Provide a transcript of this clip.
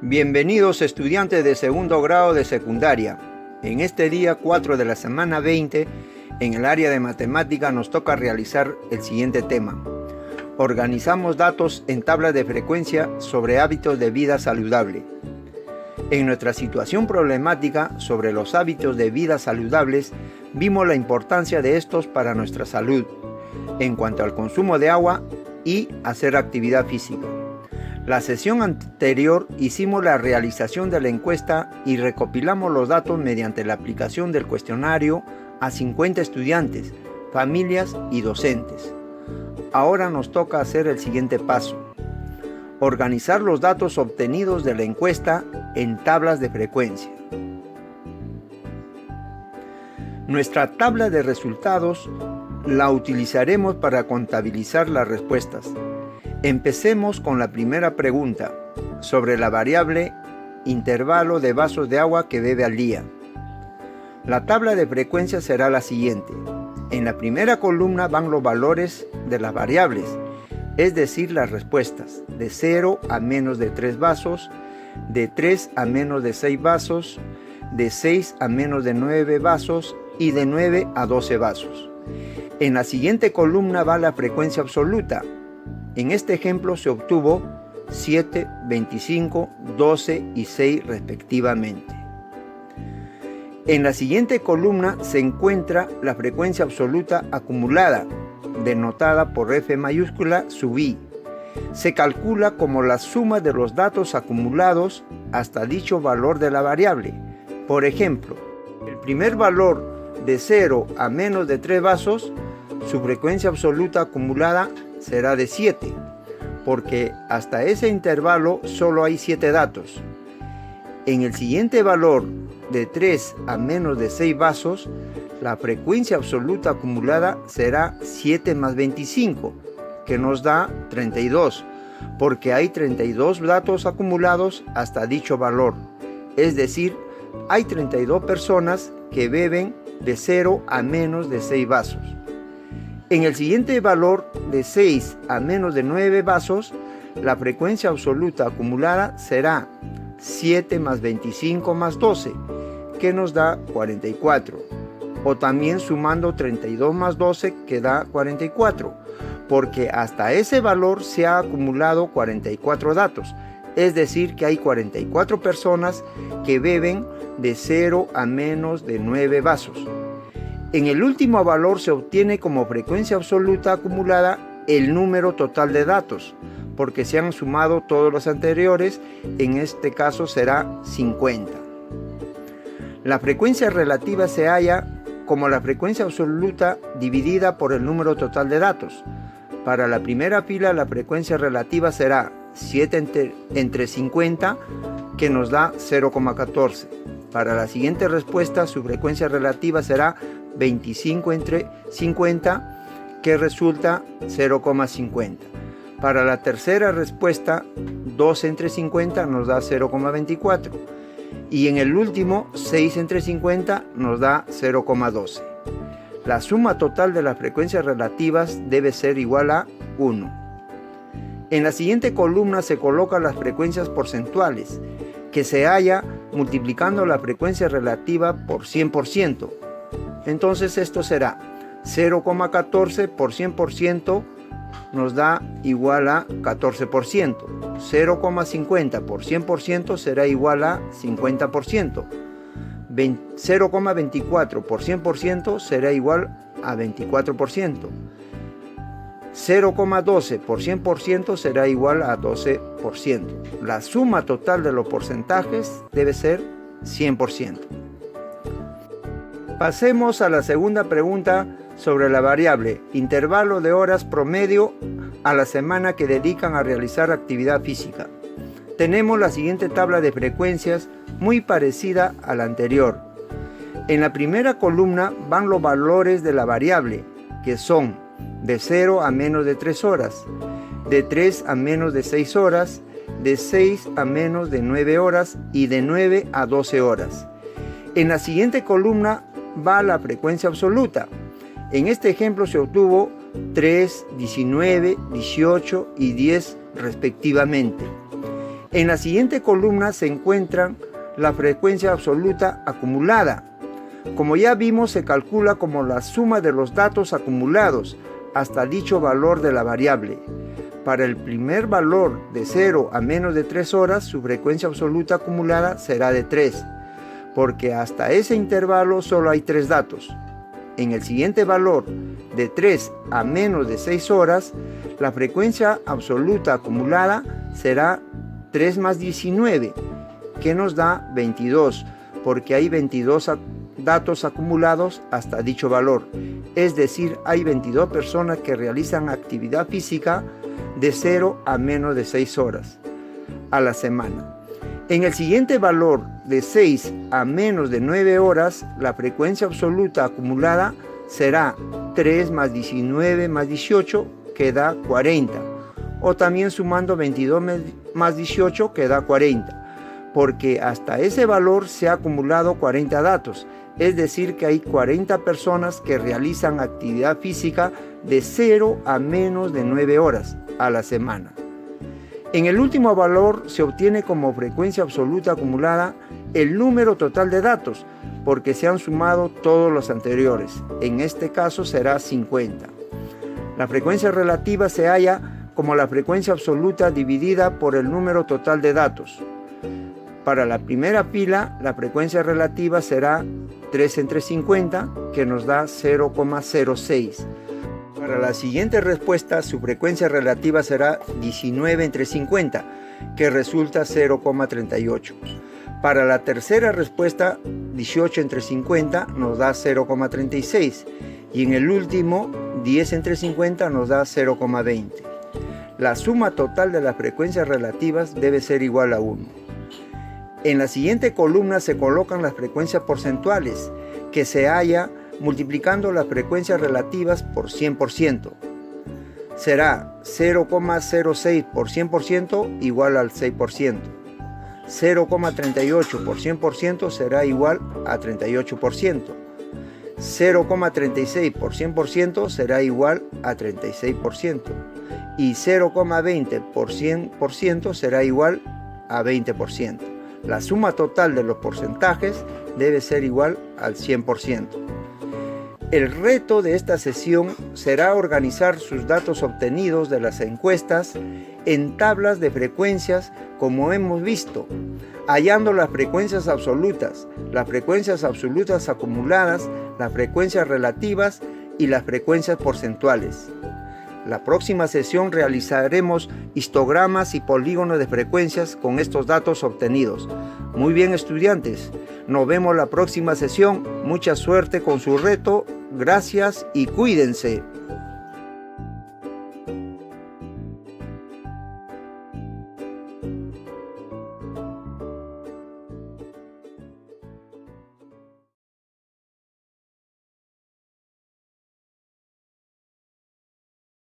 Bienvenidos estudiantes de segundo grado de secundaria. En este día 4 de la semana 20, en el área de matemática nos toca realizar el siguiente tema. Organizamos datos en tablas de frecuencia sobre hábitos de vida saludable. En nuestra situación problemática sobre los hábitos de vida saludables, vimos la importancia de estos para nuestra salud, en cuanto al consumo de agua y hacer actividad física. La sesión anterior hicimos la realización de la encuesta y recopilamos los datos mediante la aplicación del cuestionario a 50 estudiantes, familias y docentes. Ahora nos toca hacer el siguiente paso: organizar los datos obtenidos de la encuesta en tablas de frecuencia. Nuestra tabla de resultados la utilizaremos para contabilizar las respuestas. Empecemos con la primera pregunta, sobre la variable intervalo de vasos de agua que bebe al día. La tabla de frecuencia será la siguiente. En la primera columna van los valores de las variables, es decir, las respuestas, de 0 a menos de 3 vasos, de 3 a menos de 6 vasos, de 6 a menos de 9 vasos y de 9 a 12 vasos. En la siguiente columna va la frecuencia absoluta. En este ejemplo se obtuvo 7, 25, 12 y 6 respectivamente. En la siguiente columna se encuentra la frecuencia absoluta acumulada, denotada por F mayúscula sub I. Se calcula como la suma de los datos acumulados hasta dicho valor de la variable. Por ejemplo, el primer valor de 0 a menos de 3 vasos, su frecuencia absoluta acumulada será de 7, porque hasta ese intervalo solo hay 7 datos. En el siguiente valor de 3 a menos de 6 vasos, la frecuencia absoluta acumulada será 7 más 25, que nos da 32, porque hay 32 datos acumulados hasta dicho valor. Es decir, hay 32 personas que beben de 0 a menos de 6 vasos. En el siguiente valor de 6 a menos de 9 vasos, la frecuencia absoluta acumulada será 7 más 25 más 12, que nos da 44. O también sumando 32 más 12, que da 44, porque hasta ese valor se ha acumulado 44 datos. Es decir, que hay 44 personas que beben de 0 a menos de 9 vasos. En el último valor se obtiene como frecuencia absoluta acumulada el número total de datos, porque se han sumado todos los anteriores, en este caso será 50. La frecuencia relativa se halla como la frecuencia absoluta dividida por el número total de datos. Para la primera fila la frecuencia relativa será 7 entre 50, que nos da 0,14. Para la siguiente respuesta su frecuencia relativa será 25 entre 50, que resulta 0,50. Para la tercera respuesta, 2 entre 50 nos da 0,24. Y en el último, 6 entre 50 nos da 0,12. La suma total de las frecuencias relativas debe ser igual a 1. En la siguiente columna se colocan las frecuencias porcentuales, que se halla multiplicando la frecuencia relativa por 100%. Entonces esto será 0,14 por 100% nos da igual a 14%. 0,50 por 100% será igual a 50%. 0,24 por 100% será igual a 24%. 0,12 por 100% será igual a 12%. La suma total de los porcentajes debe ser 100%. Pasemos a la segunda pregunta sobre la variable intervalo de horas promedio a la semana que dedican a realizar actividad física. Tenemos la siguiente tabla de frecuencias muy parecida a la anterior. En la primera columna van los valores de la variable, que son de 0 a menos de 3 horas, de 3 a menos de 6 horas, de 6 a menos de 9 horas y de 9 a 12 horas. En la siguiente columna va la frecuencia absoluta. En este ejemplo se obtuvo 3, 19, 18 y 10 respectivamente. En la siguiente columna se encuentra la frecuencia absoluta acumulada. Como ya vimos, se calcula como la suma de los datos acumulados hasta dicho valor de la variable. Para el primer valor de 0 a menos de 3 horas, su frecuencia absoluta acumulada será de 3, porque hasta ese intervalo solo hay 3 datos. En el siguiente valor, de 3 a menos de 6 horas, la frecuencia absoluta acumulada será 3 más 19, que nos da 22, porque hay 22 datos acumulados hasta dicho valor. Es decir, hay 22 personas que realizan actividad física de 0 a menos de 6 horas a la semana. En el siguiente valor, de 6 a menos de 9 horas, la frecuencia absoluta acumulada será 3 más 19 más 18, que da 40. O también sumando 22 más 18, que da 40. Porque hasta ese valor se ha acumulado 40 datos. Es decir, que hay 40 personas que realizan actividad física de 0 a menos de 9 horas a la semana. En el último valor se obtiene como frecuencia absoluta acumulada el número total de datos, porque se han sumado todos los anteriores. En este caso será 50. La frecuencia relativa se halla como la frecuencia absoluta dividida por el número total de datos. Para la primera fila, la frecuencia relativa será 3 entre 50, que nos da 0,06. Para la siguiente respuesta, su frecuencia relativa será 19 entre 50, que resulta 0,38. Para la tercera respuesta, 18 entre 50 nos da 0,36. Y en el último, 10 entre 50 nos da 0,20. La suma total de las frecuencias relativas debe ser igual a 1. En la siguiente columna se colocan las frecuencias porcentuales, que se halla multiplicando las frecuencias relativas por 100%. Será 0,06 por 100% igual al 6%. 0,38 por 100% será igual a 38%. 0,36 por 100% será igual a 36%. Y 0,20 por 100% será igual a 20%. La suma total de los porcentajes debe ser igual al 100%. El reto de esta sesión será organizar sus datos obtenidos de las encuestas en tablas de frecuencias como hemos visto, hallando las frecuencias absolutas acumuladas, las frecuencias relativas y las frecuencias porcentuales. La próxima sesión realizaremos histogramas y polígonos de frecuencias con estos datos obtenidos. Muy bien, estudiantes, nos vemos la próxima sesión. Mucha suerte con su reto. Gracias y cuídense.